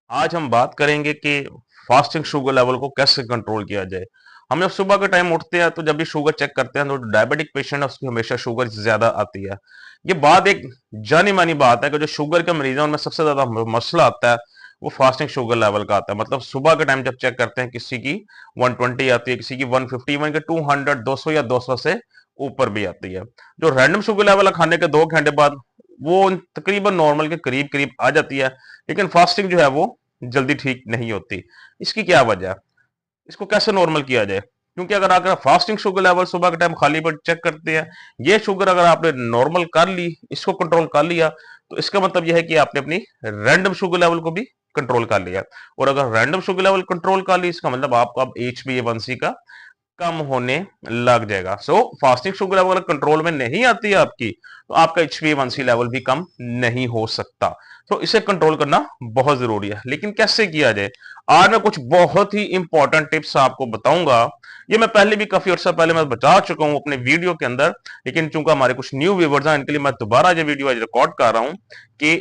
आज हम बात करेंगे कि फास्टिंग शुगर लेवल को कैसे कंट्रोल किया जाए। हम जब सुबह के टाइम उठते हैं तो जब भी शुगर चेक करते हैं तो डायबिटिक पेशेंट है उसकी हमेशा शुगर ज्यादा आती है। ये बात एक जानी मानी बात है कि जो शुगर के मरीज हैं उनमें सबसे ज्यादा मसला आता है वो फास्टिंग शुगर लेवल का आता है। मतलब सुबह के टाइम जब चेक करते हैं किसी की 120 आती है, किसी की 150, इवन के 200, 200 या 200 से ऊपर भी आती है। जो रैंडम शुगर लेवल है खाने के 2 घंटे बाद वो तकरीबन नॉर्मल के करीब करीब आ जाती है, लेकिन फास्टिंग जो है वो जल्दी ठीक नहीं होती। इसकी क्या वजह है? इसको कैसे नॉर्मल किया जाए? क्योंकि अगर फास्टिंग शुगर लेवल सुबह के टाइम खाली पेट चेक करते हैं, ये शुगर अगर आपने नॉर्मल कर ली, इसको कंट्रोल कर लिया, तो इसका मतलब यह है कि आपने अपनी रैंडम शुगर लेवल को भी कंट्रोल कर लिया। और अगर रैंडम शुगर लेवल कंट्रोल कर ली, इसका मतलब आपको अब HbA1c का कम होने लग जाएगा। सो फास्टिंग शुगर लेवल अगर कंट्रोल में नहीं आती है आपकी, तो आपका HbA1c लेवल भी कम नहीं हो सकता। तो इसे कंट्रोल करना बहुत जरूरी है, लेकिन कैसे किया जाए? आज मैं कुछ बहुत ही इंपॉर्टेंट टिप्स आपको बताऊंगा। ये मैं पहले भी काफी अर्सा पहले मैं बता चुका हूं अपने वीडियो के अंदर, लेकिन चूंकि हमारे कुछ न्यू व्यूवर्स हैं इनके लिए मैं दोबारा ये वीडियो आज रिकॉर्ड कर रहा हूं कि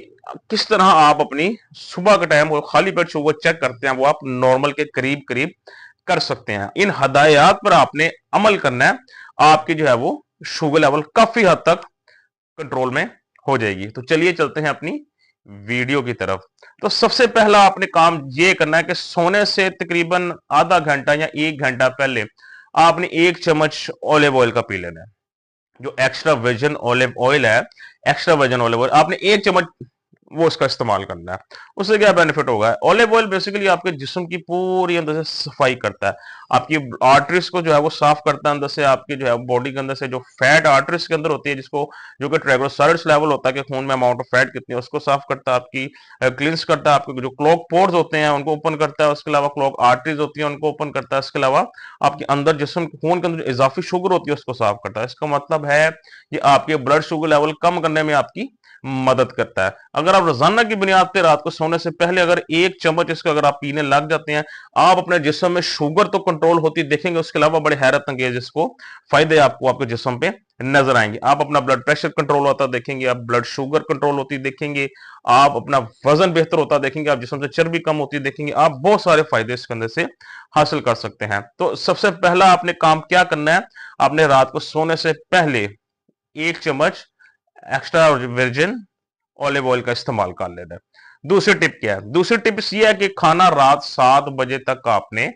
किस तरह आप अपनी सुबह के टाइम वो खाली पेट शुगर चेक करते हैं वो आप नॉर्मल के करीब करीब कर सकते हैं। इन हदायत पर आपने अमल करना है, आपकी जो है वो शुगर लेवल काफी हद तक कंट्रोल में हो जाएगी। तो चलिए चलते हैं अपनी वीडियो की तरफ। तो सबसे पहला आपने काम ये करना है कि सोने से तकरीबन आधा घंटा या 1 घंटा पहले आपने 1 चम्मच ऑलिव ऑयल का पी लेना है। जो एक्स्ट्रा वर्जिन ऑलिव ऑयल है, एक्स्ट्रा वर्जिन ऑलिव ऑयल आपने 1 चम्मच वो उसका इस्तेमाल करना है। उससे क्या बेनिफिट होगा? ऑलिव ऑयल बेसिकली आपके जिस्म की पूरी अंदर से सफाई करता है, आपकी आर्टरीज को जो है वो साफ करता है अंदर से, आपके जो है बॉडी के अंदर से जो फैट आर्टरीज के अंदर होती है जिसको जो कि ट्राइग्लिसराइड्स लेवल होता है कि खून में अमाउंट ऑफ फैट कितनी है उसको साफ करता है, आपकी क्लींस करता है, आपके जो क्लॉग पोर्स होते हैं उनको ओपन करता है, उसके अलावा क्लॉग आर्टरीज होती है उनको ओपन करता है, इसके अलावा आपके अंदर जिस्म खून के अंदर जो इजाफी शुगर होती है उसको साफ करता है। इसका मतलब है ये आपके ब्लड शुगर लेवल कम करने में आपकी मदद करता है। अगर आप रोजाना की बुनियाद पर रात को सोने से पहले अगर 1 चम्मच इसका अगर आप पीने लग जाते हैं, आप अपने जिस्म में शुगर तो कंट्रोल होती देखेंगे, उसके अलावा बड़े हैरत अंगेज इसको फायदे आपको आपके जिस्म पे नजर आएंगे। आप अपना ब्लड प्रेशर कंट्रोल होता देखेंगे, आप ब्लड शुगर कंट्रोल होती देखेंगे, आप अपना वजन बेहतर होता देखेंगे, आप जिस्म से चर्बी कम होती देखेंगे, आप बहुत सारे फायदे इसके अंदर से हासिल कर सकते हैं। तो सबसे पहला आपने काम क्या करना है? आपने रात को सोने से पहले 1 चम्मच एक्स्ट्रा वर्जिन ऑलिव ऑयल का इस्तेमाल कर लेना है। दूसरी टिप क्या है? दूसरी टिप ये है कि खाना रात 7 बजे तक आपने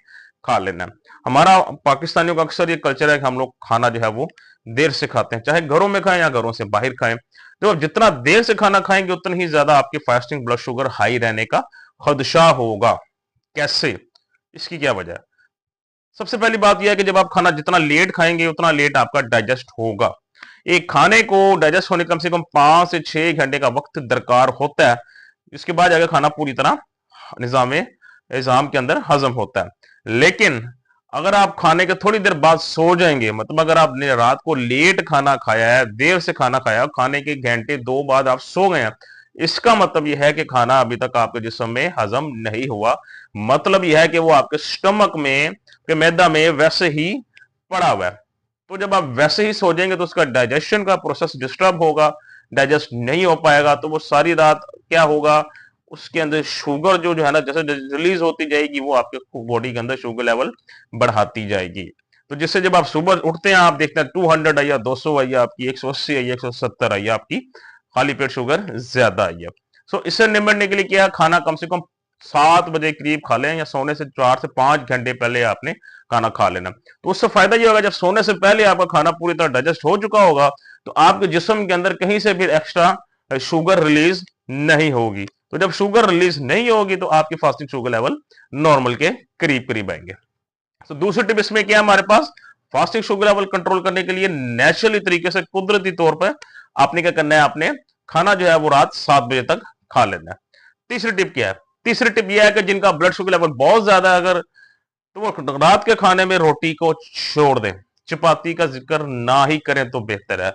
खा लेना है। हमारा पाकिस्तानियों का अक्सर ये कल्चर है कि हम लोग खाना जो है वो देर से खाते हैं, चाहे घरों में खाएं या घरों से बाहर खाएं। तो आप जितना देर से खाना खाएंगे उतना ही ज्यादा आपकी फास्टिंग ब्लड शुगर हाई रहने का खदशा होगा। कैसे? इसकी क्या वजह है? सबसे पहली बात यह है कि जब आप खाना जितना लेट खाएंगे उतना लेट आपका डाइजेस्ट होगा। एक खाने को डाइजेस्ट होने कम से कम 5 से 6 घंटे का वक्त दरकार होता है, इसके बाद जाकर खाना पूरी तरह निजाम निजाम के अंदर हजम होता है। लेकिन अगर आप खाने के थोड़ी देर बाद सो जाएंगे, मतलब अगर आपने रात को लेट खाना खाया है, देर से खाना खाया, खाने के घंटे 2 बाद आप सो गए हैं, इसका मतलब यह है कि खाना अभी तक आपके जिस्म में हजम नहीं हुआ। मतलब यह है कि वो आपके स्टमक में के मैदा में वैसे ही पड़ा हुआ है। तो जब आप वैसे ही सो जाएंगे तो उसका डाइजेशन का प्रोसेस डिस्टर्ब होगा, डाइजेस्ट नहीं हो पाएगा, तो वो सारी रात क्या होगा, उसके अंदर शुगर जो है ना जैसे रिलीज होती जाएगी वो आपके बॉडी के अंदर शुगर लेवल बढ़ाती जाएगी। तो जिससे जब आप सुबह उठते हैं आप देखते हैं 200 आई या 200 आई, आपकी 180 आई, 170 आई, आपकी खाली पेट शुगर ज्यादा आई है। सो इससे निपटने के लिए क्या, खाना कम से कम 7 बजे करीब खा लें या सोने से 4 से 5 घंटे पहले आपने खाना खा लेना। तो उससे फायदा ये होगा जब सोने से पहले आपका खाना पूरी तरह डाइजेस्ट हो चुका होगा तो आपके जिस्म के अंदर कहीं से भी एक्स्ट्रा शुगर रिलीज नहीं होगी। तो जब शुगर रिलीज नहीं होगी तो आपकी फास्टिंग शुगर लेवल नॉर्मल के करीब करीब आएंगे। तो दूसरी टिप इसमें क्या है हमारे पास, फास्टिंग शुगर लेवल कंट्रोल करने के लिए नेचुरली तरीके से कुदरती तौर पर आपने क्या करना है, आपने खाना जो है वो रात 7 बजे तक खा लेना है। तीसरी टिप क्या है? तीसरी टिप यह है कि जिनका ब्लड शुगर लेवल बहुत ज्यादा है, अगर तो वो रात के खाने में रोटी को छोड़ दें, चपाती का जिक्र ना ही करें तो बेहतर है।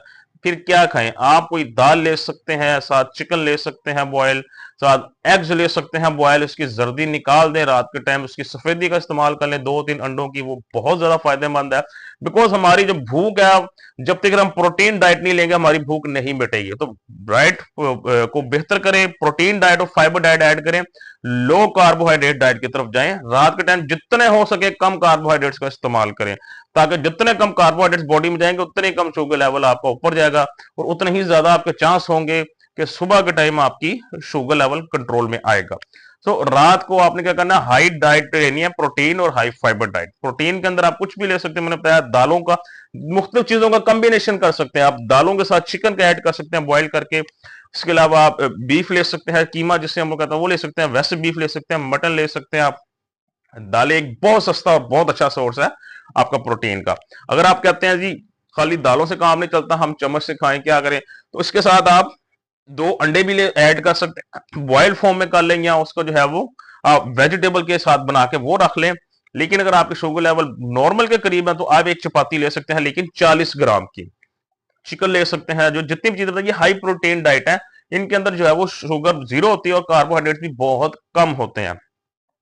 फिर क्या खाएं? आप कोई दाल ले सकते हैं, साथ चिकन ले सकते हैं बॉयल, साथ एग्स ले सकते हैं बॉयल, उसकी जर्दी निकाल दें, रात के टाइम उसकी सफेदी का इस्तेमाल कर लें 2-3 अंडों की, वो बहुत ज्यादा फायदेमंद है। बिकॉज हमारी जो भूख है, जब तक हम प्रोटीन डाइट नहीं लेंगे हमारी भूख नहीं मिटेगी। तो डाइट को बेहतर करें, प्रोटीन डाइट और फाइबर डाइट ऐड करें, लो कार्बोहाइड्रेट डाइट की तरफ जाएं। रात के टाइम जितने हो सके कम कार्बोहाइड्रेट्स का इस्तेमाल करें, ताकि जितने कम कार्बोहाइड्रेट्स बॉडी में जाएंगे उतने कम शुगर लेवल आपका ऊपर जाएगा, और उतने ही ज्यादा आपके चांस होंगे कि सुबह के टाइम आपकी शुगर लेवल कंट्रोल में आएगा। तो रात को आपने क्या करना है, हाई डाइट लेनी है, प्रोटीन और हाई फाइबर डाइट। प्रोटीन के अंदर आप कुछ भी ले सकते हैं, मैंने बताया दालों का, मुख्तलिफ चीजों का कॉम्बिनेशन कर सकते हैं आप। दालों के साथ चिकन का ऐड कर सकते हैं बॉईल करके। इसके अलावा आप बीफ ले सकते हैं, कीमा जिसे हम लोग कहते हैं वो ले सकते हैं, वैसे बीफ ले सकते हैं, मटन ले सकते हैं आप। दालें एक बहुत सस्ता और बहुत अच्छा सोर्स है आपका प्रोटीन का। अगर आप कहते हैं जी खाली दालों से काम नहीं चलता, हम चम्मच से खाएं, क्या करें, तो इसके साथ आप 2 अंडे भी ऐड कर सकते हैं, बॉइल्ड फॉर्म में कर लें, या उसको जो है वो आप वेजिटेबल के साथ बना के वो रख लें। लेकिन अगर आपकी शुगर लेवल नॉर्मल के करीब है तो आप एक चपाती ले सकते हैं, लेकिन 40 ग्राम की। चिकन ले सकते हैं, जो जितनी भी चीजें बताइए हाई प्रोटीन डाइट है, इनके अंदर जो है वो शुगर जीरो होती है और कार्बोहाइड्रेट भी बहुत कम होते हैं।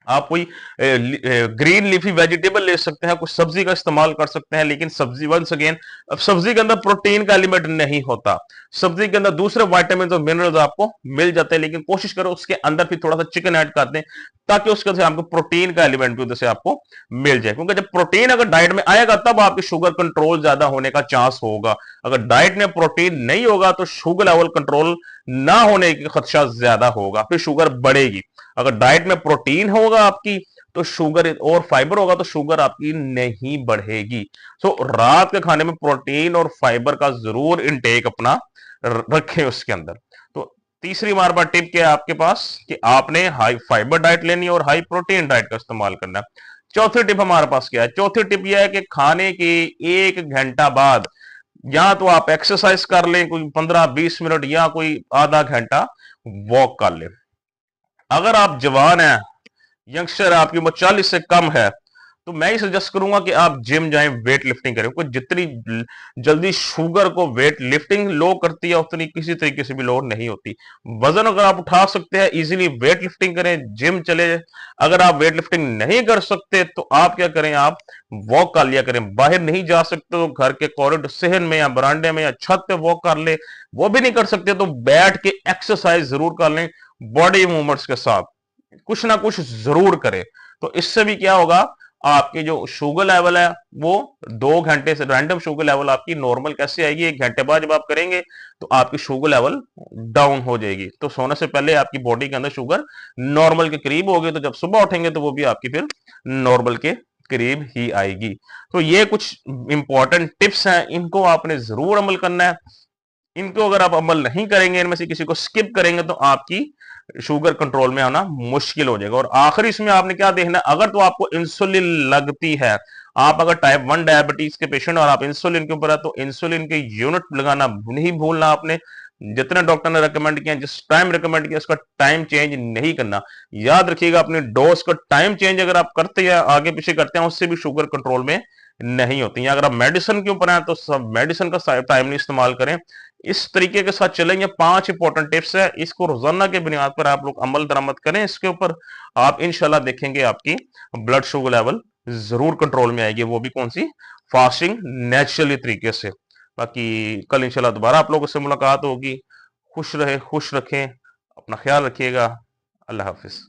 आप कोई ग्रीन लीफी वेजिटेबल ले सकते हैं, कुछ सब्जी का इस्तेमाल कर सकते हैं, लेकिन सब्जी वंस अगेन, अब सब्जी के अंदर प्रोटीन का एलिमेंट नहीं होता, सब्जी के अंदर दूसरे विटामिन और मिनरल्स आपको मिल जाते हैं, लेकिन कोशिश करो उसके अंदर भी थोड़ा सा चिकन ऐड कर दें, ताकि उसके से आपको प्रोटीन का एलिमेंट भी उधर से आपको मिल जाए। क्योंकि जब प्रोटीन अगर डाइट में आएगा तब आपकी शुगर कंट्रोल ज्यादा होने का चांस होगा। अगर डाइट में प्रोटीन नहीं होगा तो शुगर लेवल कंट्रोल ना होने की खदशा ज्यादा होगा, फिर शुगर बढ़ेगी। अगर डाइट में प्रोटीन होगा आपकी तो शुगर और फाइबर होगा तो शुगर आपकी नहीं बढ़ेगी। सो रात के खाने में प्रोटीन और फाइबर का जरूर इनटेक अपना रखें उसके अंदर। तो तीसरी हमारे पास टिप क्या है आपके पास, कि आपने हाई फाइबर डाइट लेनी है और हाई प्रोटीन डाइट का इस्तेमाल करना है। चौथी टिप हमारे पास क्या है, चौथी टिप यह है कि खाने के 1 घंटा बाद या तो आप एक्सरसाइज कर लें कोई 15-20 मिनट, या कोई आधा घंटा वॉक कर लें। अगर आप जवान हैं, यंगस्टर, आपकी उम्र 40 से कम है, तो मैं ही सजेस्ट करूंगा कि आप जिम जाएं, वेट लिफ्टिंग करें। क्योंकि जितनी जल्दी शुगर को वेट लिफ्टिंग लो करती है उतनी किसी तरीके से भी लो नहीं होती। वजन अगर आप उठा सकते हैं इजीली, वेट लिफ्टिंग करें, जिम चले। अगर आप वेट लिफ्टिंग नहीं कर सकते तो आप क्या करें, आप वॉक कर लिया करें। बाहर नहीं जा सकते तो घर के कॉरिडोर, सहन में या बरांडे में या छत पे वॉक कर ले। वो भी नहीं कर सकते तो बैठ के एक्सरसाइज जरूर कर लें, बॉडी मूवमेंट्स के साथ कुछ ना कुछ जरूर करें। तो इससे भी क्या होगा, आपकी जो शुगर लेवल है वो 2 घंटे से, रैंडम शुगर लेवल आपकी नॉर्मल कैसे आएगी, 1 घंटे बाद जब आप करेंगे तो आपकी शुगर लेवल डाउन हो जाएगी। तो सोने से पहले आपकी बॉडी के अंदर शुगर नॉर्मल के करीब होगी, तो जब सुबह उठेंगे तो वो भी आपकी फिर नॉर्मल के करीब ही आएगी। तो ये कुछ इंपॉर्टेंट टिप्स हैं, इनको आपने जरूर अमल करना है। इनको अगर आप अमल नहीं करेंगे, इनमें से किसी को स्किप करेंगे तो आपकी शुगर कंट्रोल में आना मुश्किल हो जाएगा। और आखिरी इसमें आपने क्या देखना है, अगर तो आपको इंसुलिन लगती है, आप अगर टाइप 1 डायबिटीज के पेशेंट और आप इंसुलिन के ऊपर है, तो इंसुलिन के यूनिट लगाना नहीं भूलना आपने। जितने डॉक्टर ने रिकमेंड किया, जिस टाइम रिकमेंड किया, उसका टाइम चेंज नहीं करना। याद रखिएगा, अपने डोज का टाइम चेंज अगर आप करते हैं, आगे पीछे करते हैं, उससे भी शुगर कंट्रोल में नहीं होती है। अगर आप मेडिसिन के ऊपर हैं तो सब मेडिसिन का टाइम नहीं इस्तेमाल करें। इस तरीके के साथ चलेंगे। 5 इंपॉर्टेंट टिप्स है, इसको रोजाना के बुनियाद पर आप लोग अमल दरामद करें। इसके ऊपर आप इंशाल्लाह देखेंगे आपकी ब्लड शुगर लेवल जरूर कंट्रोल में आएगी, वो भी कौन सी, फास्टिंग नेचुरली तरीके से। बाकी कल इंशाल्लाह दोबारा आप लोगों से मुलाकात होगी। खुश रहे, खुश रखें, अपना ख्याल रखिएगा। अल्लाह हाफिज।